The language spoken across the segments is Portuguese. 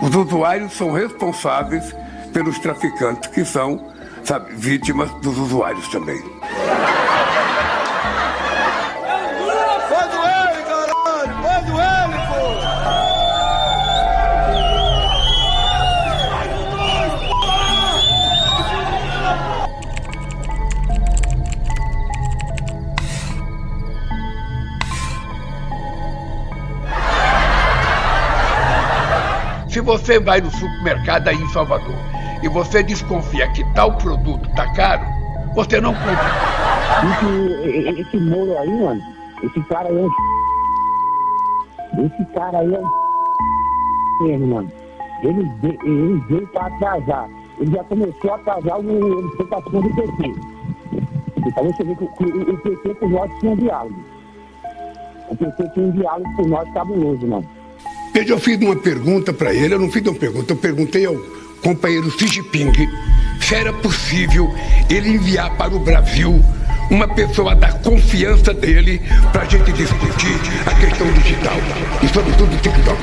Os usuários são responsáveis pelos traficantes, que são, sabe, vítimas dos usuários também. Pode ele, caralho! Pode ele, pô! Se você vai no supermercado aí em Salvador e você desconfia que tal produto tá caro, você não compra. Esse Moro aí, mano, esse cara aí é mesmo, mano. Ele veio pra atrasar. Ele já começou a atrasar a representação do PT. Então você vê que o PT com nós tinha um diálogo. O PT tinha um diálogo com nós cabuloso, mano. Eu fiz uma pergunta para ele, eu não fiz uma pergunta, eu perguntei ao companheiro Xi Jinping se era possível ele enviar para o Brasil uma pessoa da confiança dele para a gente discutir a questão digital e sobretudo o TikTok.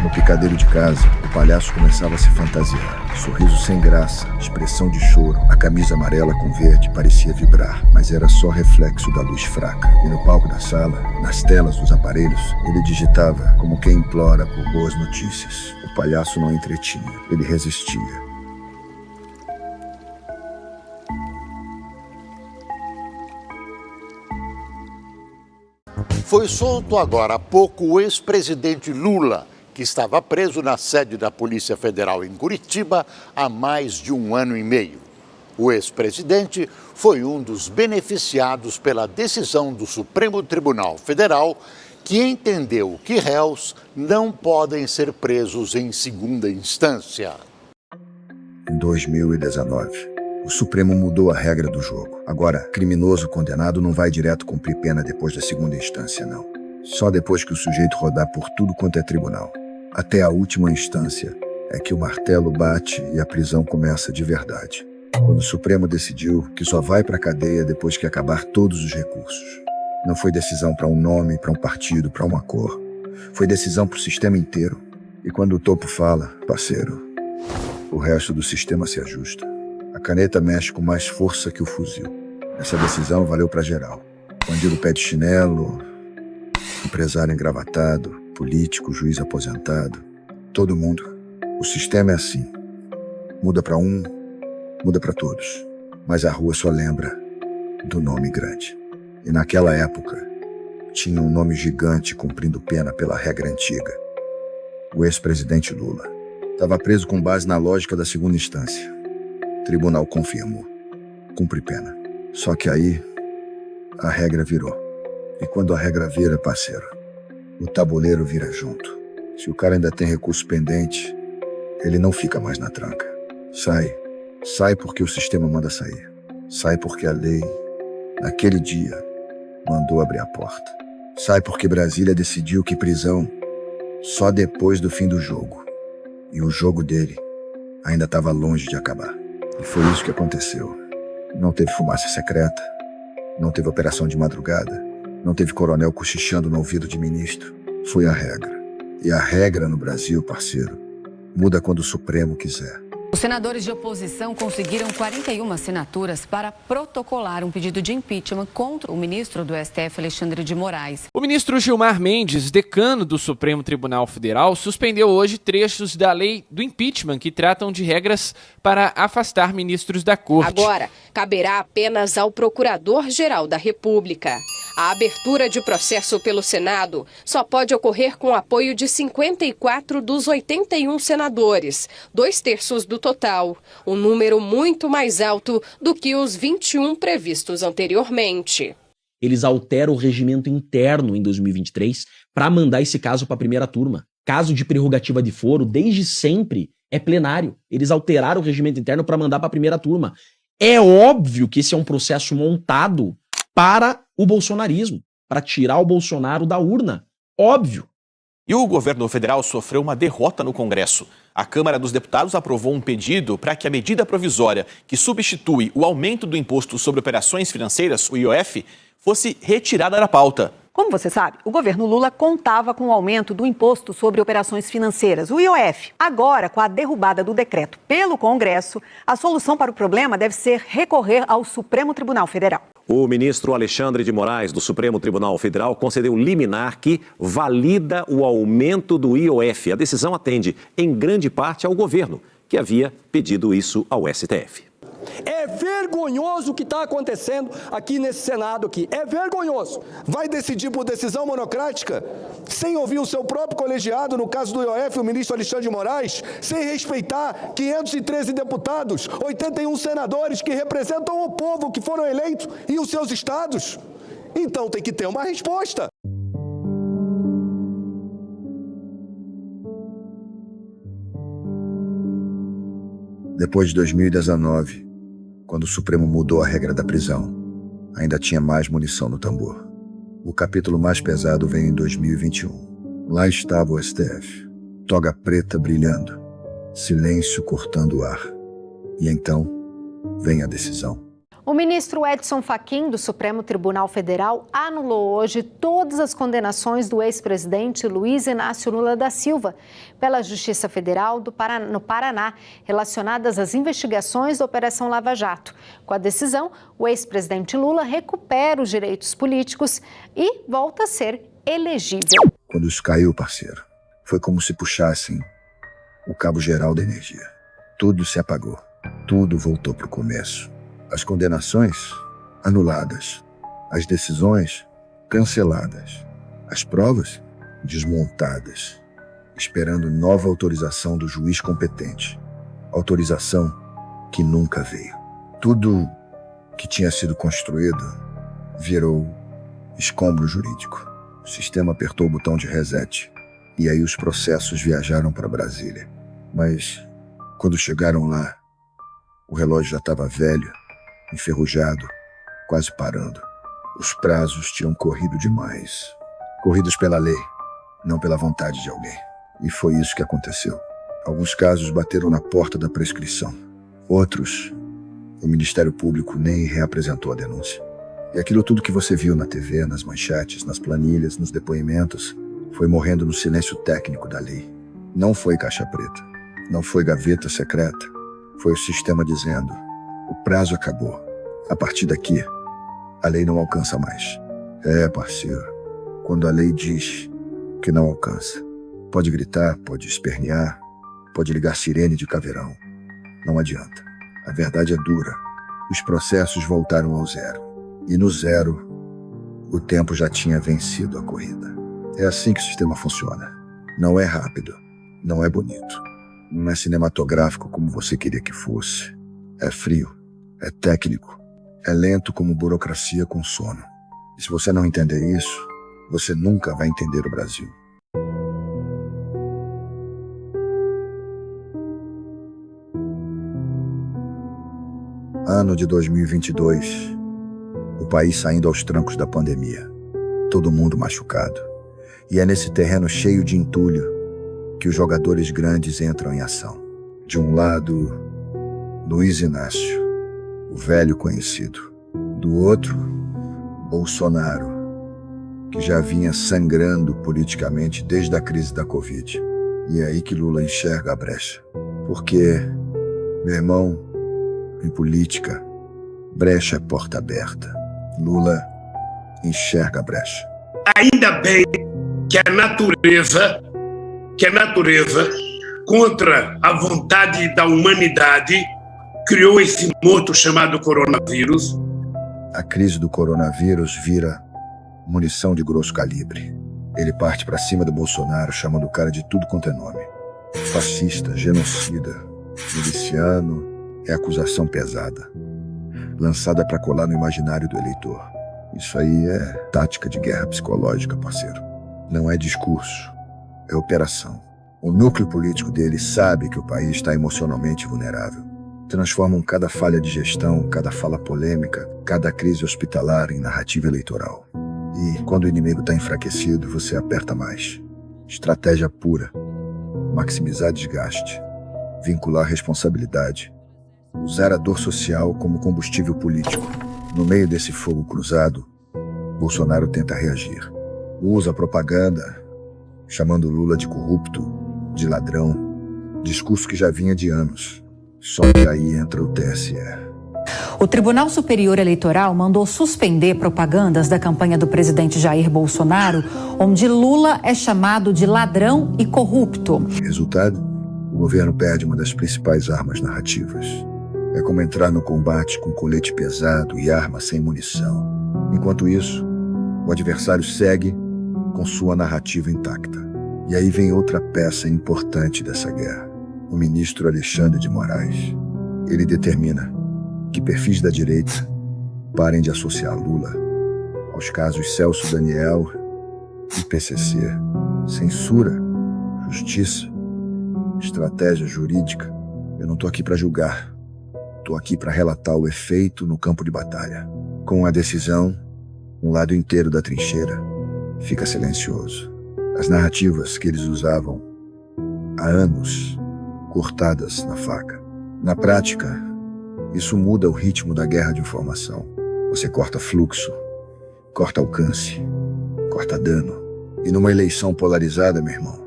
No picadeiro de casa, o palhaço começava a se fantasiar. Sorriso sem graça, expressão de choro, a camisa amarela com verde parecia vibrar, mas era só reflexo da luz fraca. E no palco da sala, nas telas dos aparelhos, ele digitava como quem implora por boas notícias. O palhaço não entretinha, ele resistia. Foi solto agora há pouco o ex-presidente Lula, que estava preso na sede da Polícia Federal em Curitiba há mais de 1 ano e meio. O ex-presidente foi um dos beneficiados pela decisão do Supremo Tribunal Federal, que entendeu que réus não podem ser presos em segunda instância. Em 2019, o Supremo mudou a regra do jogo. Agora, criminoso condenado não vai direto cumprir pena depois da segunda instância, não. Só depois que o sujeito rodar por tudo quanto é tribunal. Até a última instância é que o martelo bate e a prisão começa de verdade. Quando o Supremo decidiu que só vai pra cadeia depois que acabar todos os recursos. Não foi decisão para um nome, para um partido, para uma cor. Foi decisão pro sistema inteiro. E quando o topo fala, parceiro, o resto do sistema se ajusta. A caneta mexe com mais força que o fuzil. Essa decisão valeu pra geral. Bandido pé de chinelo, empresário engravatado, político, juiz aposentado, todo mundo. O sistema é assim. Muda pra um, muda pra todos. Mas a rua só lembra do nome grande. E naquela época, tinha um nome gigante cumprindo pena pela regra antiga. O ex-presidente Lula. Estava preso com base na lógica da segunda instância. O tribunal confirmou. Cumpre pena. Só que aí, a regra virou. E quando a regra vira, parceiro, o tabuleiro vira junto. Se o cara ainda tem recurso pendente, ele não fica mais na tranca. Sai. Sai porque o sistema manda sair. Sai porque a lei, naquele dia, mandou abrir a porta. Sai porque Brasília decidiu que prisão só depois do fim do jogo. E o jogo dele ainda estava longe de acabar. E foi isso que aconteceu. Não teve fumaça secreta, não teve operação de madrugada, não teve coronel cochichando no ouvido de ministro. Foi a regra. E a regra no Brasil, parceiro, muda quando o Supremo quiser. Os senadores de oposição conseguiram 41 assinaturas para protocolar um pedido de impeachment contra o ministro do STF, Alexandre de Moraes. O ministro Gilmar Mendes, decano do Supremo Tribunal Federal, suspendeu hoje trechos da lei do impeachment que tratam de regras para afastar ministros da Corte. Agora, caberá apenas ao Procurador-Geral da República. A abertura de processo pelo Senado só pode ocorrer com apoio de 54 dos 81 senadores, 2/3 do total, um número muito mais alto do que os 21 previstos anteriormente. Eles alteram o regimento interno em 2023 para mandar esse caso para a primeira turma. Caso de prerrogativa de foro, desde sempre, é plenário. Eles alteraram o regimento interno para mandar para a primeira turma. É óbvio que esse é um processo montado para o bolsonarismo, para tirar o Bolsonaro da urna. Óbvio. E o governo federal sofreu uma derrota no Congresso. A Câmara dos Deputados aprovou um pedido para que a medida provisória que substitui o aumento do imposto sobre operações financeiras, o IOF, fosse retirada da pauta. Como você sabe, o governo Lula contava com o aumento do imposto sobre operações financeiras, o IOF. Agora, com a derrubada do decreto pelo Congresso, a solução para o problema deve ser recorrer ao Supremo Tribunal Federal. O ministro Alexandre de Moraes, do Supremo Tribunal Federal, concedeu liminar que valida o aumento do IOF. A decisão atende, em grande parte, ao governo, que havia pedido isso ao STF. É vergonhoso o que está acontecendo aqui nesse Senado aqui. É vergonhoso. Vai decidir por decisão monocrática, sem ouvir o seu próprio colegiado, no caso do IOF, o ministro Alexandre de Moraes, sem respeitar 513 deputados, 81 senadores que representam o povo que foram eleitos e os seus estados. Então tem que ter uma resposta. Depois de 2019, quando o Supremo mudou a regra da prisão, ainda tinha mais munição no tambor. O capítulo mais pesado veio em 2021. Lá estava o STF, toga preta brilhando, silêncio cortando o ar. E então, vem a decisão. O ministro Edson Fachin, do Supremo Tribunal Federal, anulou hoje todas as condenações do ex-presidente Luiz Inácio Lula da Silva pela Justiça Federal no Paraná, relacionadas às investigações da Operação Lava Jato. Com a decisão, o ex-presidente Lula recupera os direitos políticos e volta a ser elegível. Quando isso caiu, parceiro, foi como se puxassem o cabo geral da energia. Tudo se apagou. Tudo voltou para o começo. As condenações anuladas, as decisões canceladas, as provas desmontadas, esperando nova autorização do juiz competente. Autorização que nunca veio. Tudo que tinha sido construído virou escombro jurídico. O sistema apertou o botão de reset e aí os processos viajaram para Brasília. Mas quando chegaram lá, o relógio já estava velho, enferrujado, quase parando. Os prazos tinham corrido demais. Corridos pela lei, não pela vontade de alguém. E foi isso que aconteceu. Alguns casos bateram na porta da prescrição. Outros, o Ministério Público nem reapresentou a denúncia. E aquilo tudo que você viu na TV, nas manchetes, nas planilhas, nos depoimentos, foi morrendo no silêncio técnico da lei. Não foi caixa preta. Não foi gaveta secreta. Foi o sistema dizendo: o prazo acabou. A partir daqui, a lei não alcança mais. É, parceiro, quando a lei diz que não alcança, pode gritar, pode espernear, pode ligar sirene de caveirão. Não adianta. A verdade é dura. Os processos voltaram ao zero. E no zero, o tempo já tinha vencido a corrida. É assim que o sistema funciona. Não é rápido, não é bonito, não é cinematográfico como você queria que fosse. É frio, é técnico, é lento como burocracia com sono. E se você não entender isso, você nunca vai entender o Brasil. Ano de 2022, o país saindo aos trancos da pandemia, todo mundo machucado. E é nesse terreno cheio de entulho que os jogadores grandes entram em ação. De um lado, Luiz Inácio, o velho conhecido. Do outro, Bolsonaro, que já vinha sangrando politicamente desde a crise da Covid. E é aí que Lula enxerga a brecha. Porque, meu irmão, em política, brecha é porta aberta. Lula enxerga a brecha. Ainda bem que a natureza, contra a vontade da humanidade, criou esse morto chamado coronavírus. A crise do coronavírus vira munição de grosso calibre. Ele parte para cima do Bolsonaro, chamando o cara de tudo quanto é nome. Fascista, genocida, miliciano, é acusação pesada, lançada para colar no imaginário do eleitor. Isso aí é tática de guerra psicológica, parceiro. Não é discurso, é operação. O núcleo político dele sabe que o país está emocionalmente vulnerável. Transformam cada falha de gestão, cada fala polêmica, cada crise hospitalar em narrativa eleitoral. E quando o inimigo está enfraquecido, você aperta mais. Estratégia pura. Maximizar desgaste. Vincular responsabilidade. Usar a dor social como combustível político. No meio desse fogo cruzado, Bolsonaro tenta reagir. Usa a propaganda, chamando Lula de corrupto, de ladrão. Discurso que já vinha de anos. Só que aí entra o TSE. O Tribunal Superior Eleitoral mandou suspender propagandas da campanha do presidente Jair Bolsonaro, onde Lula é chamado de ladrão e corrupto. Resultado? O governo perde uma das principais armas narrativas. É como entrar no combate com colete pesado e arma sem munição. Enquanto isso, o adversário segue com sua narrativa intacta. E aí vem outra peça importante dessa guerra. O ministro Alexandre de Moraes. Ele determina que perfis da direita parem de associar Lula aos casos Celso Daniel e PCC. Censura, justiça, estratégia jurídica. Eu não estou aqui para julgar. Estou aqui para relatar o efeito no campo de batalha. Com a decisão, um lado inteiro da trincheira fica silencioso. As narrativas que eles usavam há anos, cortadas na faca. Na prática, isso muda o ritmo da guerra de informação. Você corta fluxo, corta alcance, corta dano. E numa eleição polarizada, meu irmão,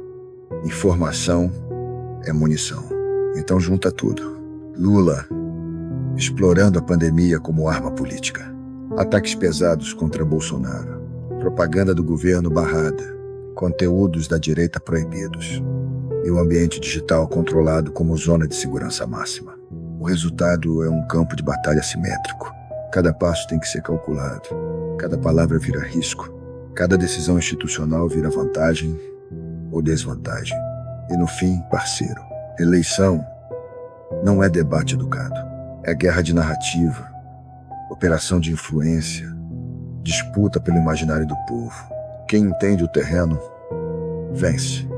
informação é munição. Então junta tudo. Lula explorando a pandemia como arma política. Ataques pesados contra Bolsonaro. Propaganda do governo barrada. Conteúdos da direita proibidos. E o ambiente digital controlado como zona de segurança máxima. O resultado é um campo de batalha simétrico. Cada passo tem que ser calculado. Cada palavra vira risco. Cada decisão institucional vira vantagem ou desvantagem. E no fim, parceiro, eleição não é debate educado. É guerra de narrativa, operação de influência, disputa pelo imaginário do povo. Quem entende o terreno, vence.